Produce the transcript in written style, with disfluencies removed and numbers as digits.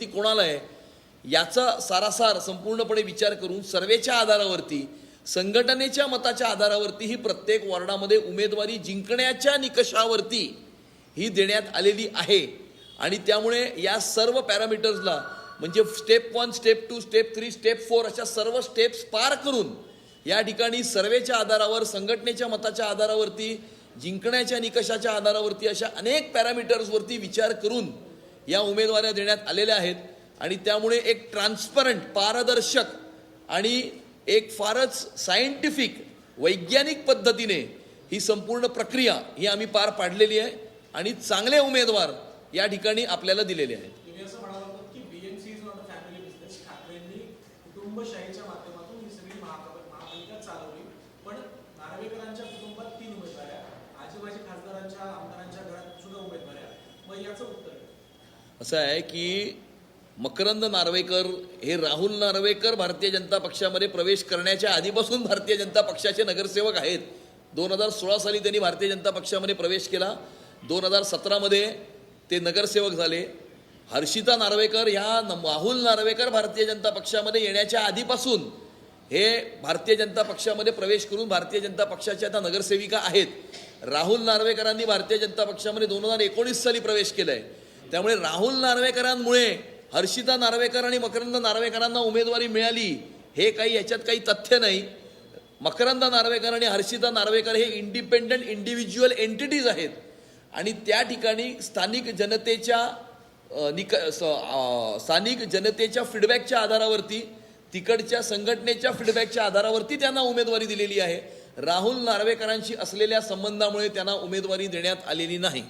ती कोणाला आहे याचा सारासार संपूर्णपणे विचार करून सर्वेच्या आधारावरती संघटनेच्या मताच्या आधारावरती ही प्रत्येक वॉर्डामध्ये उमेदवारी जिंकण्याच्या निकषावरती ही देण्यात आलेली आहे। आणि त्यामुळे या सर्व पॅरामीटर्सला म्हणजे स्टेप 1, स्टेप 2, स्टेप 3, स्टेप 4 अशा सर्व स्टेप्स पार करून या ठिकाणी सर्वेच्या आधारावर संघटनेच्या मताच्या आधारावरती जिंकण्याच्या निकषाच्या आधारावरती अशा अनेक पॅरामीटर्सवरती विचार करून या उमेदवाऱ्या देण्यात आलेल्या आहेत। आणि त्यामुळे एक ट्रान्सपरंट पारदर्शक आणि एक फारच सायंटिफिक वैज्ञानिक पद्धतीने ही संपूर्ण प्रक्रिया ही आम्ही पार पाडलेली आहे आणि चांगले उमेदवार या ठिकाणी आपल्याला दिलेले आहेत। तुम्ही असं म्हणाल की BMC is not a family business. ठाकरेंनी कुटुंबशाहीच्या माध्यमातून ही सगळी महापालिका चालवली, पण नार्वेकरांच्या कुटुंबात 3 उमेदवार आहेत, आजीबाजी खासदारांच्या आमदारांच्या घरात सुद्धा उमेदवार आहेत, मग याचं उत्तर असं आहे की मकरंद नार्वेकर हे राहुल नार्वेकर भारतीय जनता पक्षामध्ये प्रवेश करण्याच्या आधीपासून भारतीय जनता पक्षाचे नगरसेवक आहेत। 2016 साली त्यांनी भारतीय जनता पक्षामध्ये प्रवेश केला, 2017 ते नगरसेवक झाले। हर्षिता नार्वेकर ह्या राहुल नार्वेकर भारतीय जनता पक्षामध्ये येण्याच्या आधीपासून हे भारतीय जनता पक्षामध्ये प्रवेश करून भारतीय जनता पक्षाच्या आता नगरसेविका आहेत। राहुल नार्वेकरांनी भारतीय जनता पक्षामध्ये 2019 साली प्रवेश केला आहे। त्यामुळे राहुल नार्वेकरांमुळे हर्षिता नार्वेकर आणि मकरंद नार्वेकरांना उमेदवारी मिळाली हे काही याच्यात काही तथ्य नाही। मकरंद नार्वेकर आणि हर्षिता नार्वेकर हे इंडिपेंडंट इंडिव्हिज्युअल एंटिटीज आहेत आणि त्या ठिकाणी स्थानिक जनतेच्या फीडबॅकच्या आधारावरती तिकडच्या संघटनेच्या फीडबॅकच्या आधारावरती त्यांना उमेदवारी दिलेली आहे। राहुल नार्वेकरांशी असलेल्या संबंधामुळे त्यांना उमेदवारी देण्यात आलेली नाही।